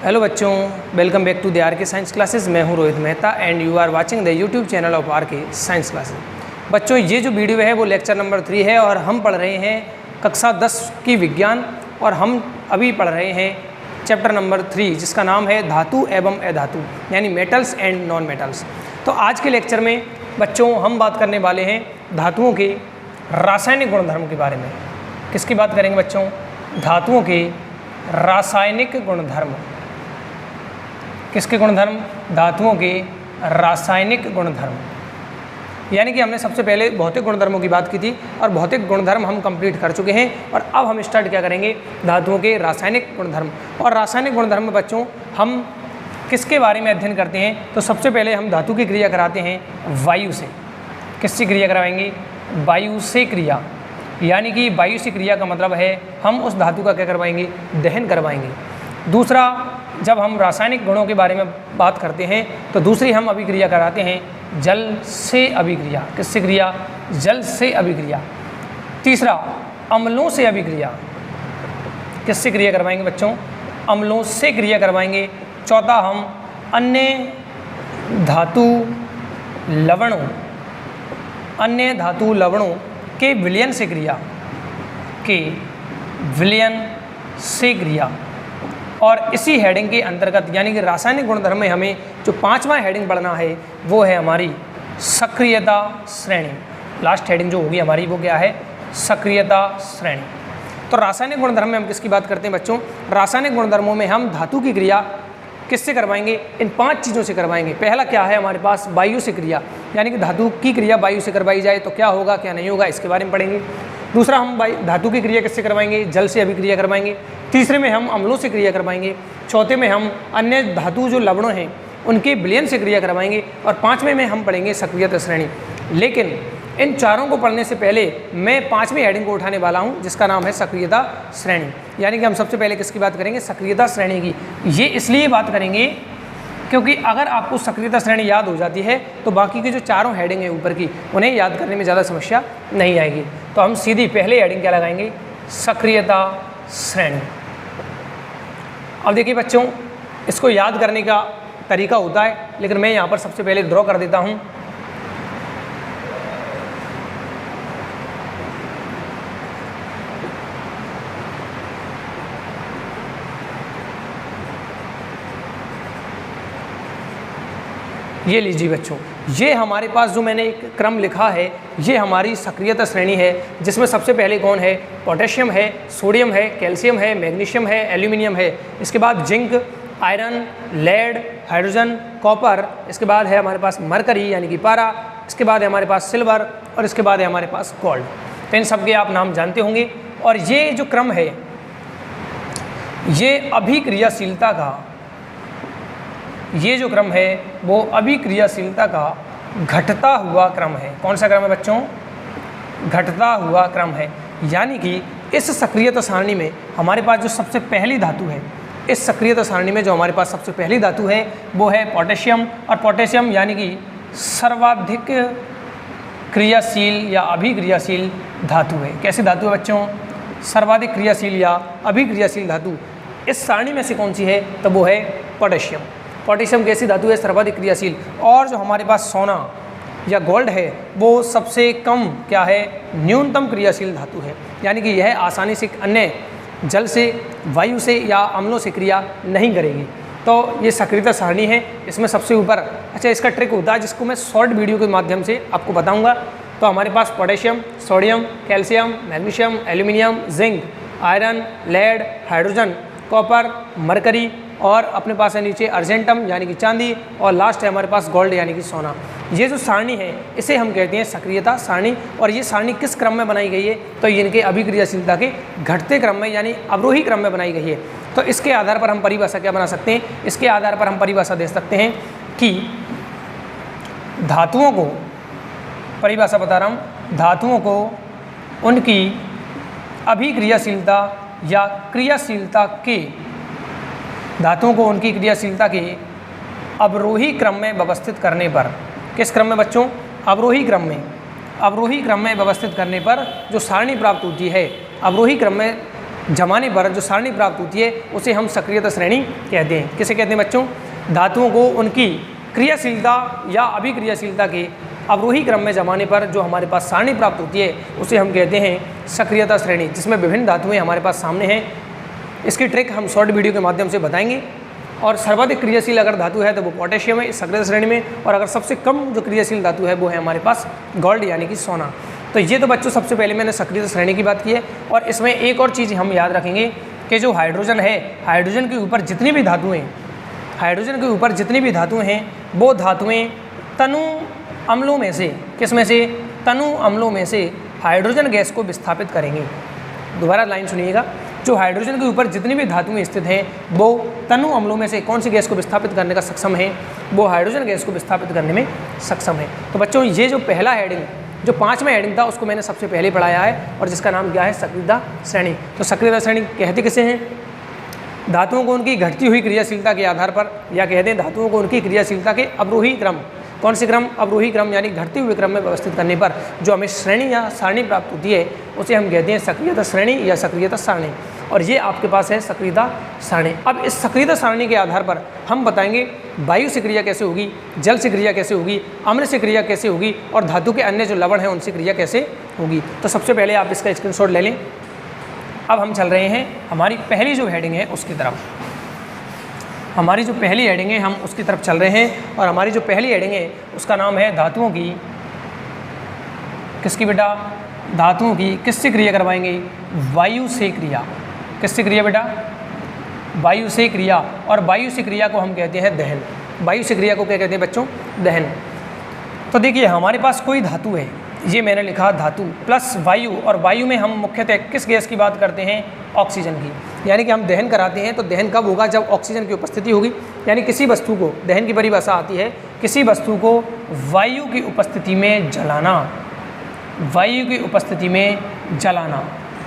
Hello बच्चों, welcome back to the R K science classes. मैं हूं Rohit Mehta and you are watching the YouTube channel of R K science classes. बच्चों, ये जो video है वो लेक्चर नंबर 3 है और हम पढ़ रहे हैं कक्षा 10 की विज्ञान और हम अभी पढ़ रहे हैं चैप्टर नंबर 3 जिसका नाम है धातु एवं अधातु यानी मेटल्स एंड नॉन मेटल्स। तो आज के लेक्चर में बच्चों हम बात करने वाले हैं धातुओं के रासायनिक गुणधर्म के बारे में। किसकी बात करेंगे बच्चों? धातुओं के रासायनिक गुणधर्म। किसके गुणधर्म? धातुओं के रासायनिक गुणधर्म। यानी कि हमने सबसे पहले भौतिक गुणधर्मों की बात की थी और भौतिक गुणधर्म हम कंप्लीट कर चुके हैं और अब हम स्टार्ट क्या करेंगे? धातुओं के रासायनिक गुणधर्म। और रासायनिक गुणधर्म में बच्चों हम किसके बारे में अध्ययन करते हैं? तो सबसे पहले हम धातु की क्रिया कराते हैं वायु से। किससे क्रिया करवाएंगे? वायु से क्रिया। यानी कि वायु से क्रिया का मतलब है हम उस धातु का क्या करवाएंगे? दहन करवाएंगे। दूसरा, जब हम रासायनिक गुणों के बारे में बात करते हैं तो दूसरी हम अभिक्रिया कराते हैं जल से अभिक्रिया। किससे क्रिया? जल से अभिक्रिया। तीसरा, अम्लों से अभिक्रिया। किससे क्रिया करवाएंगे बच्चों? अम्लों से क्रिया करवाएंगे। चौथा, हम अन्य धातु लवणों के विलयन से क्रिया और इसी हेडिंग के अंतर्गत यानी कि रासायनिक गुणधर्म में हमें जो 5वां हेडिंग पढ़ना है वो है हमारी सक्रियता श्रेणी। लास्ट हेडिंग जो होगी हमारी वो क्या है? सक्रियता श्रेणी। तो रासायनिक गुणधर्म में हम किसकी बात करते हैं बच्चों? रासायनिक गुणधर्मों में हम धातु की क्रिया किससे करवाएंगे? इन 5 चीज़ों से करवाएंगे। पहला क्या है हमारे पास? वायु से क्रिया। यानी कि धातु की क्रिया वायु से करवाई जाए तो क्या होगा क्या नहीं होगा इसके बारे में पढ़ेंगे। दूसरा, हम धातु की क्रिया किससे करवाएंगे? जल से अभिक्रिया करवाएंगे। तीसरे में हम अम्लों से क्रिया करवाएंगे। चौथे में हम अन्य धातु जो लवणों हैं उनके विलयन से क्रिया करवाएंगे। और 5वें में हम पढ़ेंगे सक्रियता श्रेणी। लेकिन इन चारों को पढ़ने से पहले मैं 5वीं हेडिंग को उठाने वाला हूं जिसका नाम है सक्रियता श्रेणी। यानी कि हम सबसे पहले किसकी बात करेंगे? सक्रियता श्रेणी की। ये इसलिए बात करेंगे क्योंकि अगर आपको सक्रियता श्रेणी याद हो जाती है तो बाकी की जो चारों हेडिंग है ऊपर की उन्हें याद करने में ज़्यादा समस्या नहीं आएगी। तो हम सीधी पहले हेडिंग क्या लगाएंगे? सक्रियता श्रेणी। अब देखिए बच्चों, इसको याद करने का तरीका होता है लेकिन मैं यहाँ पर सबसे पहले ड्रॉ कर देता हूँ। ये लीजिए बच्चों, ये हमारे पास जो मैंने एक क्रम लिखा है ये हमारी सक्रियता श्रेणी है जिसमें सबसे पहले कौन है? पोटेशियम है, सोडियम है, कैल्शियम है, मैग्नीशियम है, एल्यूमिनियम है। इसके बाद zinc, iron, lead, hydrogen, copper. इसके बाद है हमारे पास मरकरी यानी कि पारा। इसके बाद है हमारे पास सिल्वर और इसके बाद है हमारे पास गोल्ड। तो इन सब के आप नाम जानते होंगे। और ये जो क्रम है ये अभिक्रियाशीलता का वो अभिक्रियाशीलता का घटता हुआ क्रम है। कौन सा क्रम है बच्चों? घटता हुआ क्रम है। यानी कि इस सक्रियता सारणी में हमारे पास जो सबसे पहली धातु है, इस सक्रियता सारणी में जो हमारे पास सबसे पहली धातु है वो है पोटेशियम। और पोटेशियम यानी कि सर्वाधिक क्रियाशील या अभिक्रियाशील धातु है। कैसी धातु है बच्चों? सर्वाधिक क्रियाशील या अभिक्रियाशील धातु। इस सारणी में से कौन सी है? तो वो है पोटेशियम। पोटेशियम कैसी धातु है? सर्वाधिक क्रियाशील। और जो हमारे पास सोना या गोल्ड है वो सबसे कम क्या है? न्यूनतम क्रियाशील धातु है। यानी कि यह आसानी से अन्य जल से, वायु से या अम्लों से क्रिया नहीं करेगी। तो ये सक्रियता सारणी है। इसमें सबसे ऊपर अच्छा इसका ट्रिक होता है जिसको मैं शॉर्ट वीडियो के माध्यम से आपको बताऊँगा। तो हमारे पास potassium, sodium, calcium, magnesium, aluminium, zinc, iron, lead, hydrogen, copper, mercury और अपने पास है नीचे अर्जेंटम यानी कि चांदी और लास्ट है हमारे पास गोल्ड यानी कि सोना। ये जो सारणी है इसे हम कहते हैं सक्रियता सारणी। और ये सारणी किस क्रम में बनाई गई है? तो इनके अभिक्रियाशीलता के घटते क्रम में यानी अवरोही क्रम में बनाई गई है। तो इसके आधार पर हम परिभाषा क्या बना सकते हैं? इसके आधार पर हम परिभाषा दे सकते हैं कि धातुओं को, परिभाषा बता रहा हूँ, धातुओं को उनकी अभिक्रियाशीलता या क्रियाशीलता के अवरोही क्रम में व्यवस्थित करने पर। किस क्रम में बच्चों? अवरोही क्रम में। अवरोही क्रम में व्यवस्थित करने पर जो सारणी प्राप्त होती है, अवरोही क्रम में जमाने पर जो सारणी प्राप्त होती है उसे हम सक्रियता श्रेणी कहते हैं। किसे कहते हैं बच्चों? धातुओं को उनकी क्रियाशीलता या अभिक्रियाशीलता के अवरोही क्रम में जमाने पर जो हमारे पास सारणी प्राप्त होती है उसे हम कहते हैं सक्रियता श्रेणी, जिसमें विभिन्न धातुएं हमारे पास सामने हैं। इसकी ट्रिक हम शॉर्ट वीडियो के माध्यम से बताएंगे। और सर्वाधिक क्रियाशील अगर धातु है तो वो पोटेशियम है इस सक्रियता श्रेणी में, और अगर सबसे कम जो क्रियाशील धातु है वो है हमारे पास गोल्ड यानी कि सोना। तो ये तो बच्चों सबसे पहले मैंने सक्रियता श्रेणी की बात की है। और इसमें एक और चीज़ हम याद रखेंगे कि जो हाइड्रोजन है, हाइड्रोजन के ऊपर जितनी भी धातुएँ हैं वो धातुएँ तनु अम्लों में से, किस में से? तनु अम्लों में से हाइड्रोजन गैस को विस्थापित करेंगे। दोबारा लाइन सुनिएगा, जो हाइड्रोजन के ऊपर जितनी भी धातुएं स्थित हैं वो तनु अम्लों में से कौन सी गैस को विस्थापित करने का सक्षम है? वो हाइड्रोजन गैस को विस्थापित करने में सक्षम है। तो बच्चों ये जो पहला हेडिंग, जो 5वां हेडिंग था उसको मैंने सबसे पहले पढ़ाया है, और जिसका नाम क्या है? सक्रियता श्रेणी। तो सक्रियता श्रेणी कहते किसे हैं? धातुओं को उनकी घटती हुई क्रियाशीलता के आधार पर, या कहते हैं धातुओं को उनकी क्रियाशीलता के अवरोही क्रम। कौन सी क्रम? अवरोही क्रम, यानी घटते हुए क्रम में व्यवस्थित करने पर जो हमें श्रेणी या सारणी प्राप्त होती है उसे हम कहते हैं सक्रियता श्रेणी या सक्रियता सारणी। और ये आपके पास है सक्रियता सारणी। अब इस सक्रियता सारणी के आधार पर हम बताएंगे वायु से क्रिया कैसे होगी, जल से क्रिया कैसे होगी, अम्ल से क्रिया कैसे होगी, और धातु के अन्य जो लवण हैं उनसे क्रिया कैसे होगी। तो सबसे पहले आप इसका स्क्रीनशॉट ले लें। अब हम चल रहे हैं हमारी पहली जो हेडिंग है उसकी तरफ। हमारी जो पहली हेडिंग है हम उसकी तरफ चल रहे हैं, और हमारी जो पहली हेडिंग है उसका नाम है धातुओं की, किसकी बेटा? धातुओं की किससे क्रिया करवाएंगे? वायु से क्रिया। किससे क्रिया बेटा? वायु से क्रिया। और वायु से क्रिया को हम कहते हैं दहन। वायु से क्रिया को क्या कहते हैं बच्चों? दहन। तो देखिए हमारे पास कोई धातु है, ये मैंने लिखा धातु प्लस वायु, और वायु में हम मुख्यतः किस गैस की बात करते हैं? ऑक्सीजन की। यानी कि हम दहन कराते हैं तो दहन कब होगा? जब ऑक्सीजन की उपस्थिति होगी। यानी किसी वस्तु को, दहन की परिभाषा आती है किसी वस्तु को वायु की उपस्थिति में जलाना। वायु की उपस्थिति में जलाना,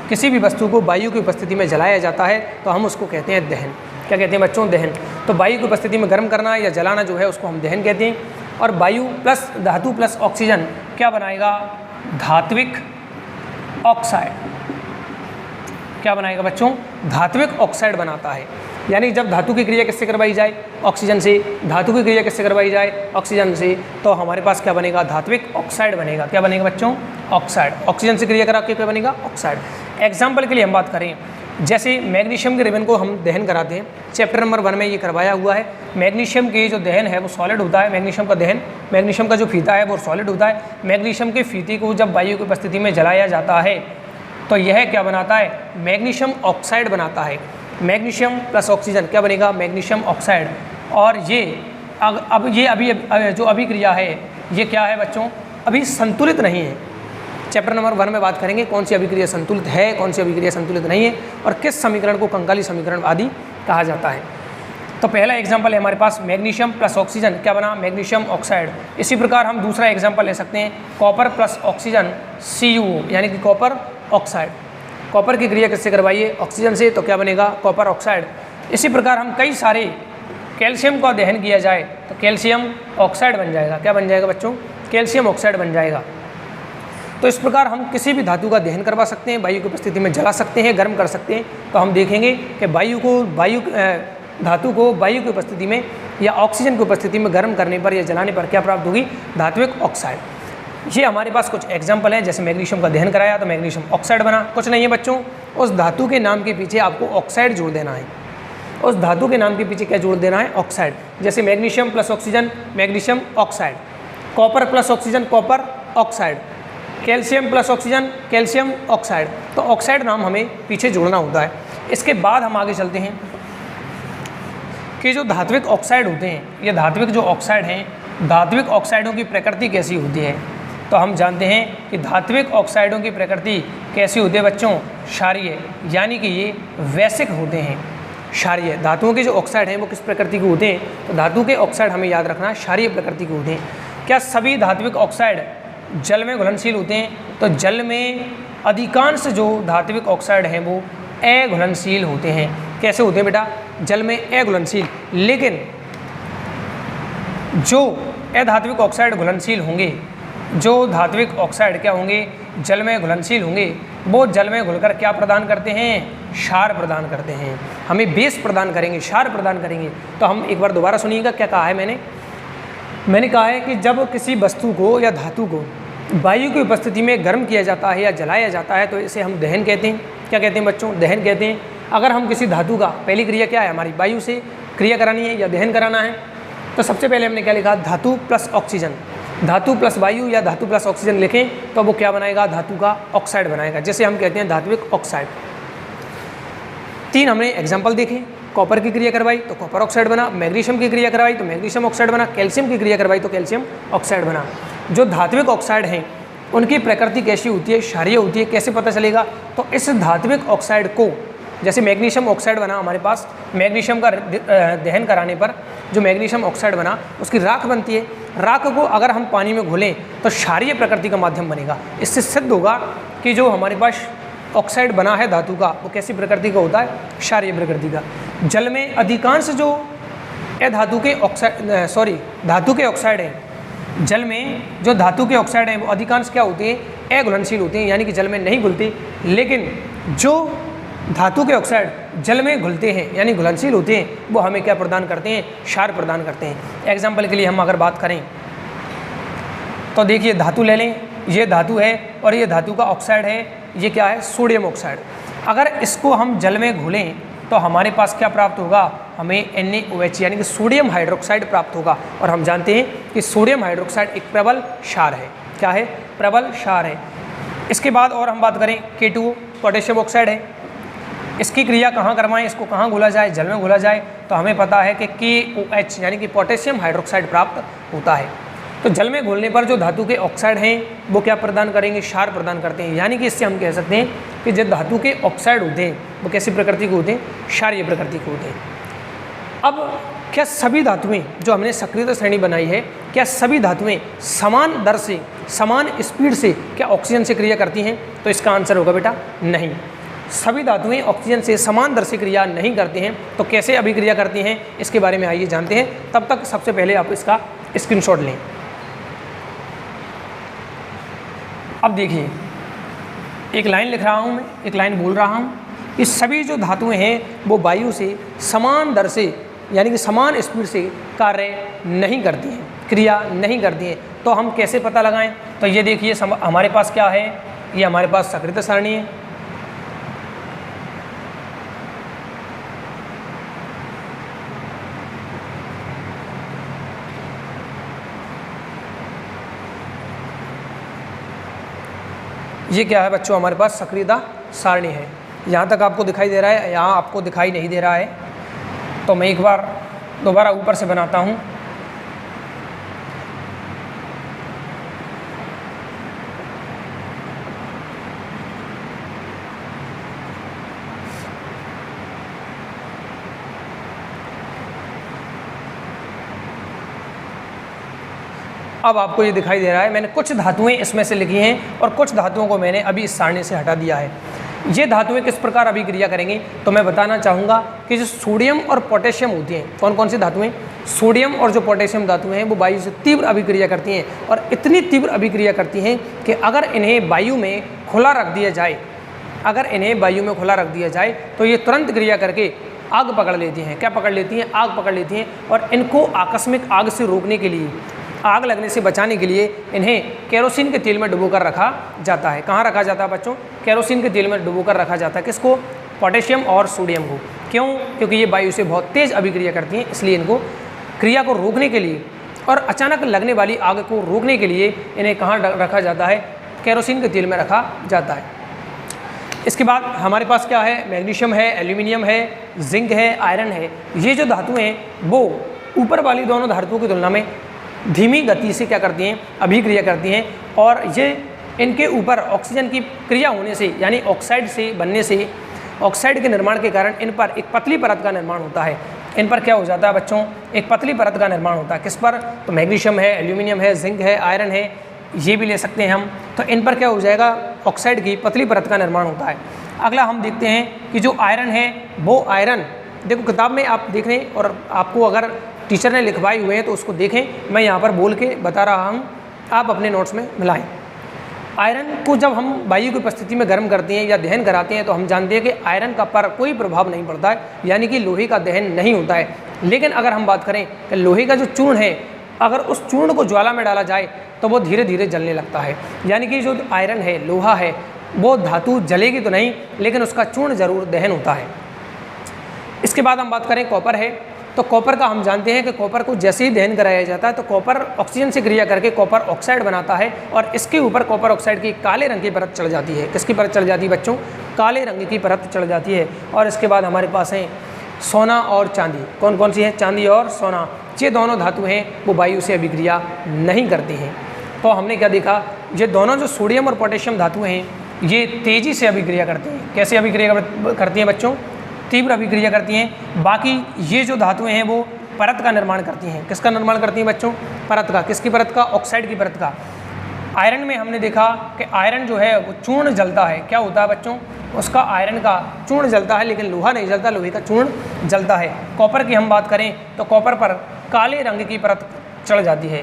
किसी भी वस्तु को वायु की उपस्थिति में जलाया जाता है तो हम उसको कहते हैं दहन। क्या कहते हैं बच्चों? दहन। तो वायु की उपस्थिति में गर्म करना या जलाना जो है उसको हम दहन कहते हैं। और वायु प्लस धातु प्लस ऑक्सीजन क्या बनाएगा? धात्विक ऑक्साइड। क्या बनाएगा बच्चों? धात्विक ऑक्साइड बनाता है। यानी जब धातु की क्रिया किससे करवाई जाए? ऑक्सीजन से। धातु की क्रिया किससे करवाई जाए? ऑक्सीजन से। तो हमारे पास क्या बनेगा? धात्विक ऑक्साइड बनेगा। क्या बनेगा बच्चों? ऑक्साइड। ऑक्सीजन से क्रिया करा के क्या बनेगा? ऑक्साइड। एग्जाम्पल के लिए हम बात करें, जैसे मैग्नीशियम के रिबन को हम दहन कराते हैं, चैप्टर नंबर 1 में ये करवाया हुआ है। मैग्नीशियम की जो दहन है वो सॉलिड होता है। मैग्नीशियम का दहन, मैग्नीशियम का जो फीता है वो सॉलिड होता है। मैग्नीशियम के फीते को जब वायु की उपस्थिति में जलाया जाता है तो यह क्या बनाता है? मैग्नीशियम ऑक्साइड बनाता है। मैग्नीशियम प्लस ऑक्सीजन क्या बनेगा? Magnesium oxide. और ये अब ये अभी जो अभिक्रिया है ये क्या है बच्चों? अभी संतुलित नहीं है। चैप्टर नंबर 1 में बात करेंगे कौन सी अभिक्रिया संतुलित है, कौन सी अभिक्रिया संतुलित नहीं है, और किस समीकरण को कंकाली समीकरण आदि कहा जाता है। तो पहला एग्जाम्पल है हमारे पास मैग्नीशियम प्लस ऑक्सीजन, क्या बना? Magnesium oxide. इसी प्रकार हम दूसरा एग्जाम्पल ले सकते हैं, कॉपर प्लस ऑक्सीजन CuO, यानी कि कॉपर ऑक्साइड। कॉपर की क्रिया किससे करवाइए? ऑक्सीजन से, तो क्या बनेगा? Copper oxide. इसी प्रकार हम कई सारे, कैल्शियम का दहन किया जाए तो कैल्शियम ऑक्साइड बन जाएगा। क्या बन जाएगा बच्चों? कैल्शियम ऑक्साइड बन जाएगा। तो इस प्रकार हम किसी भी धातु का दहन करवा सकते हैं, वायु की उपस्थिति में जला सकते हैं, गर्म कर सकते हैं। तो हम देखेंगे कि धातु को वायु की उपस्थिति में या ऑक्सीजन की उपस्थिति में गर्म करने पर या जलाने पर क्या प्राप्त होगी? धात्विक ऑक्साइड। ये हमारे पास कुछ एग्जाम्पल हैं, जैसे मैग्नीशियम का दहन कराया तो मैग्नीशियम ऑक्साइड बना। कुछ नहीं है बच्चों, उस धातु के नाम के पीछे आपको ऑक्साइड जोड़ देना है। उस धातु के नाम के पीछे क्या जोड़ देना है? ऑक्साइड। जैसे magnesium plus oxygen, magnesium oxide. Copper plus oxygen, copper oxide. Calcium plus oxygen, calcium oxide. तो ऑक्साइड नाम हमें पीछे जोड़ना होता है। इसके बाद हम आगे चलते हैं कि जो धात्विक ऑक्साइड होते हैं, ये धात्विक जो ऑक्साइड हैं, धात्विक ऑक्साइडों की प्रकृति कैसी होती है? तो हम जानते हैं कि धात्विक ऑक्साइडों की प्रकृति कैसी होती है बच्चों? क्षारीय, यानी कि ये वैसिक होते हैं। क्षारीय धातुओं के जो ऑक्साइड हैं वो किस प्रकृति के होते हैं? तो धातु के ऑक्साइड हमें याद रखना है क्षारीय प्रकृति के होते हैं। क्या सभी धात्विक ऑक्साइड जल में घुलनशील होते हैं? तो जल में अधिकांश जो धात्विक ऑक्साइड हैं वो अघुलनशील होते हैं। कैसे होते हैं बेटा? जल में अघुलनशील। लेकिन जो अधात्विक ऑक्साइड घुलनशील होंगे, जो धात्विक ऑक्साइड क्या होंगे? जल में घुलनशील होंगे, वो जल में घुलकर क्या प्रदान करते हैं? क्षार प्रदान करते हैं, हमें बेस प्रदान करेंगे, क्षार प्रदान करेंगे। तो हम एक बार दोबारा सुनिएगा क्या कहा है मैंने कहा है कि जब किसी वस्तु को या धातु को वायु की उपस्थिति में गर्म किया जाता है या जलाया जाता है तो इसे हम दहन कहते हैं। क्या कहते हैं बच्चों? दहन कहते हैं। अगर हम किसी धातु का, पहली क्रिया क्या है हमारी, वायु से क्रिया करानी है या दहन कराना है, तो सबसे पहले हमने क्या लिखा, धातु प्लस ऑक्सीजन। धातु प्लस वायु या धातु प्लस ऑक्सीजन लिखें तो वो क्या बनाएगा, धातु का ऑक्साइड बनाएगा, जैसे हम कहते हैं धात्विक ऑक्साइड। 3 हमने एग्जाम्पल देखे, कॉपर की क्रिया करवाई तो कॉपर ऑक्साइड बना, मैग्नीशियम की क्रिया करवाई तो मैग्नीशियम ऑक्साइड बना, कैल्शियम की क्रिया करवाई तो कैल्शियम ऑक्साइड बना। जो धात्विक ऑक्साइड हैं उनकी प्रकृति कैसी होती है, क्षारीय होती है। कैसे पता चलेगा? तो इस धात्विक ऑक्साइड को, जैसे मैग्नीशियम ऑक्साइड बना हमारे पास, मैग्नीशियम का दहन कराने पर जो मैग्नीशियम ऑक्साइड बना उसकी राख बनती है। राख को अगर हम पानी में घोलें तो क्षारीय प्रकृति का माध्यम बनेगा। इससे सिद्ध होगा कि जो हमारे पास ऑक्साइड बना है धातु का वो कैसी प्रकृति का होता है, क्षारीय प्रकृति का। जल में अधिकांश जो धातु के ऑक्साइड हैं, जल में जो धातु के ऑक्साइड हैं वो अधिकांश क्या होते हैं, अघुलनशील होते हैं, यानी कि जल में नहीं घुलते। लेकिन जो धातु के ऑक्साइड जल में घुलते हैं यानी घुलनशील होते हैं, वो हमें क्या प्रदान करते हैं, क्षार प्रदान करते हैं। एग्जाम्पल के लिए हम अगर बात करें तो देखिए, धातु ले लें, ये धातु है और ये धातु का ऑक्साइड है, ये क्या है, सोडियम ऑक्साइड। अगर इसको हम जल में घोलें तो हमारे पास क्या प्राप्त होगा, हमें NaOH यानी कि सोडियम हाइड्रोक्साइड प्राप्त होगा। और हम जानते हैं कि सोडियम हाइड्रोक्साइड एक प्रबल क्षार है। क्या है? प्रबल क्षार है। इसके बाद और हम बात करें K2O, पोटेशियम ऑक्साइड है। इसकी क्रिया कहाँ करवाएं, इसको कहाँ घोला जाए, जल में घोला जाए, तो हमें पता है कि KOH यानी कि पोटेशियम हाइड्रोक्साइड प्राप्त होता है। तो जल में घोलने पर जो धातु के ऑक्साइड हैं वो क्या प्रदान करेंगे, क्षार प्रदान करते हैं। यानी कि इससे हम कह सकते हैं कि जो धातु के ऑक्साइड होते हैं वो कैसी प्रकृति के होते हैं, क्षारीय प्रकृति के होते हैं। अब क्या सभी धातुएं, जो हमने सक्रियता श्रेणी बनाई है, क्या सभी धातुएं समान दर से, समान स्पीड से क्या ऑक्सीजन से क्रिया करती हैं? तो इसका आंसर होगा बेटा नहीं। सभी धातुएं ऑक्सीजन से समान दर से क्रिया नहीं करती हैं। तो कैसे अभिक्रिया करती हैं इसके बारे में आइए जानते हैं। तब तक सबसे पहले आप इसका स्क्रीनशॉट लें। अब देखिए, एक लाइन लिख रहा हूँ मैं, एक लाइन बोल रहा हूँ कि सभी जो धातुएं हैं वो वायु से समान दर से यानी कि समान स्पीड से कार्य नहीं करती हैं, क्रिया नहीं करती हैं। तो हम कैसे पता लगाएं? तो ये देखिए, हमारे पास क्या है, ये हमारे पास सक्रियता सारणी है। ये क्या है बच्चों, हमारे पास सक्रियता सारणी है। यहाँ तक आपको दिखाई दे रहा है, यहाँ आपको दिखाई नहीं दे रहा है, तो मैं एक बार दोबारा ऊपर से बनाता हूँ। अब आपको ये दिखाई दे रहा है, मैंने कुछ धातुएं इसमें से लिखी हैं और कुछ धातुओं को मैंने अभी इस सारणी से हटा दिया है। ये धातुएं किस प्रकार अभिक्रिया करेंगी, तो मैं बताना चाहूँगा कि जो सोडियम और पोटेशियम होती हैं, कौन कौन सी धातुएं, सोडियम और जो पोटेशियम धातुएं हैं वो वायु से तीव्र अभिक्रिया करती हैं। और इतनी तीव्र अभिक्रिया करती हैं कि अगर इन्हें वायु में खुला रख दिया जाए, अगर इन्हें वायु में खुला रख दिया जाए तो ये तुरंत क्रिया करके आग पकड़ लेती हैं। क्या पकड़ लेती हैं? आग पकड़ लेती हैं। और इनको आकस्मिक आग से रोकने के लिए, आग लगने से बचाने के लिए इन्हें केरोसिन के तेल में डुबोकर रखा जाता है। कहाँ रखा जाता है बच्चों? केरोसिन के तेल में डुबोकर रखा जाता है। किसको? पोटेशियम और सोडियम को। क्यों? क्योंकि ये वायु से बहुत तेज़ अभिक्रिया करती हैं, इसलिए इनको क्रिया को रोकने के लिए और अचानक लगने वाली आग को रोकने के लिए इन्हें कहाँ रखा जाता है? केरोसिन के तेल में रखा जाता है। इसके बाद हमारे पास क्या है? मैग्नीशियम है, एल्यूमिनियम है, जिंक है, आयरन है। ये जो धातुएँ हैं वो ऊपर वाली दोनों धातुओं की तुलना में धीमी गति से क्या करती हैं? अभिक्रिया करती हैं। और ये इनके ऊपर ऑक्सीजन की क्रिया होने से यानी ऑक्साइड से बनने से, ऑक्साइड के निर्माण के कारण इन पर एक पतली परत का निर्माण होता है। इन पर क्या हो जाता है बच्चों? एक पतली परत का निर्माण होता है। किस पर? तो मैग्नीशियम है, एल्यूमिनियम है, जिंक है, आयरन है, ये भी ले सकते हैं हम। तो इन पर क्या हो जाएगा? ऑक्साइड की पतली परत का निर्माण होता है। अगला हम देखते हैं कि जो आयरन है वो आयरन, देखो किताब में आप देख रहे हैं और आपको अगर टीचर ने लिखवाए हुए हैं तो उसको देखें। मैं यहाँ पर बोल के बता रहा हूँ, आप अपने नोट्स में मिलाएं। आयरन को जब हम वायु की उपस्थिति में गर्म करते हैं या दहन कराते हैं तो हम जानते हैं कि आयरन का पर कोई प्रभाव नहीं पड़ता है, यानी कि लोहे का दहन नहीं होता है। लेकिन अगर हम बात करें कि लोहे का जो चूर्ण है, अगर उस चूर्ण को ज्वाला में डाला जाए तो वो धीरे धीरे जलने लगता है। यानी कि जो आयरन है, लोहा है, वो धातु जलेगी तो नहीं, लेकिन उसका चूर्ण जरूर दहन होता है। इसके बाद हम बात करें कॉपर है, तो कॉपर का हम जानते हैं कि कॉपर को जैसे ही दहन कराया जाता है तो कॉपर ऑक्सीजन से क्रिया करके कॉपर ऑक्साइड बनाता है और इसके ऊपर कॉपर ऑक्साइड की काले रंग की परत चढ़ जाती है। किसकी परत चढ़ जाती है बच्चों? काले रंग की परत चढ़ जाती है। और इसके बाद हमारे पास है सोना और चांदी। कौन कौन सी है? चांदी और सोना। ये दोनों धातु हैं वो वायु से अभिक्रिया नहीं करती हैं। तो हमने क्या देखा, ये दोनों जो सोडियम और पोटेशियम धातु हैं ये तेज़ी से अभिक्रिया करती हैं। कैसे अभिक्रिया करती हैं बच्चों? तीव्र अभिक्रिया करती हैं। बाकी ये जो धातुएं हैं वो परत का निर्माण करती हैं। किसका निर्माण करती हैं बच्चों? परत का। किसकी परत का? ऑक्साइड की परत का। आयरन में हमने देखा कि आयरन जो है वो चूर्ण जलता है। क्या होता है बच्चों? उसका आयरन का चूर्ण जलता है, लेकिन लोहा नहीं जलता, लोहे का चूर्ण जलता है। कॉपर की हम बात करें तो कॉपर पर काले रंग की परत चढ़ जाती है,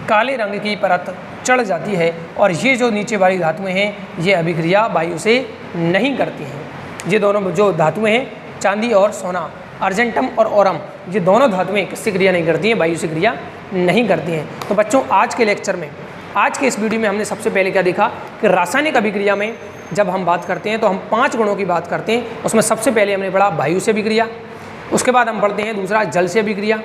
काले रंग की परत चढ़ जाती है। और ये जो नीचे वाली धातुएँ हैं ये अभिक्रिया वायु से नहीं करती हैं। ये दोनों जो धातुएं हैं चांदी और सोना, अर्जेंटम और ओरम, ये दोनों धातुएं किससे क्रिया नहीं करती हैं? वायु से क्रिया नहीं करती हैं। तो बच्चों आज के लेक्चर में, आज के इस वीडियो में हमने सबसे पहले क्या देखा कि रासायनिक अभिक्रिया में जब हम बात करते हैं तो हम 5 गुणों की बात करते हैं। उसमें सबसे पहले हमने पढ़ा वायु से अभिक्रिया, उसके बाद हम पढ़ते हैं दूसरा जल से अभिक्रिया,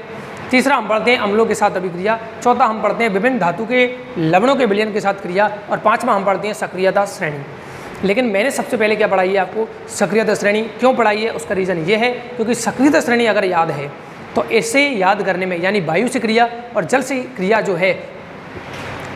तीसरा हम पढ़ते हैं अम्लों के साथ अभिक्रिया, चौथा हम पढ़ते हैं विभिन्न धातु के लवणों के विलयन के साथ क्रिया, और पाँचवा हम पढ़ते हैं सक्रियता श्रेणी। लेकिन मैंने सबसे पहले क्या पढ़ाई है आपको? सक्रियता श्रेणी। क्यों पढ़ाई है? उसका रीज़न ये है क्योंकि सक्रियता श्रेणी अगर याद है तो इसे याद करने में, यानी वायु से क्रिया और जल से क्रिया जो है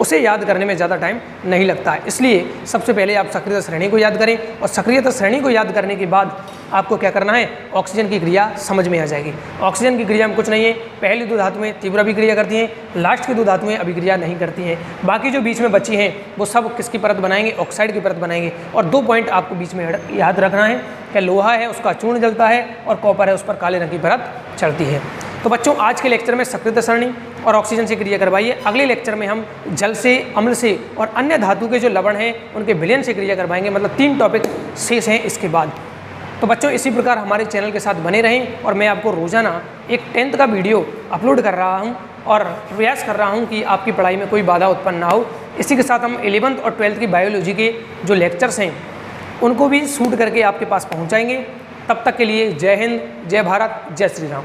उसे याद करने में ज़्यादा टाइम नहीं लगता है। इसलिए सबसे पहले आप सक्रियता श्रेणी को याद करें, और सक्रियता श्रेणी को याद करने के बाद आपको क्या करना है? ऑक्सीजन की क्रिया समझ में आ जाएगी। ऑक्सीजन की क्रिया में कुछ नहीं है, पहली 2 धातुएं तीव्र अभिक्रिया करती हैं, लास्ट की 2 धातुएं अभिक्रिया नहीं करती हैं। बाकी जो बीच में बची हैं वो सब किसकी परत बनाएंगे? ऑक्साइड की परत बनाएंगे। और 2 पॉइंट आपको बीच में याद रखना है कि लोहा है उसका चूर्ण जलता है और कॉपर है उस पर काले रंग की परत चढ़ती है। तो बच्चों आज के लेक्चर में सक्रियता श्रेणी और ऑक्सीजन से क्रिया करवाइए। अगले लेक्चर में हम जल से, अम्ल से और अन्य धातु के जो लवण हैं उनके विलयन से क्रिया करवाएंगे। मतलब 3 टॉपिक शेष हैं इसके बाद। तो बच्चों इसी प्रकार हमारे चैनल के साथ बने रहें, और मैं आपको रोज़ाना एक 10th का वीडियो अपलोड कर रहा हूं और प्रयास कर रहा हूं कि आपकी पढ़ाई में कोई बाधा उत्पन्न ना हो। इसी के साथ हम 11th और 12th की बायोलॉजी के जो लेक्चर्स हैं उनको भी शूट करके आपके पास पहुँचाएँगे। तब तक के लिए जय हिंद, जय भारत, जय श्री राम।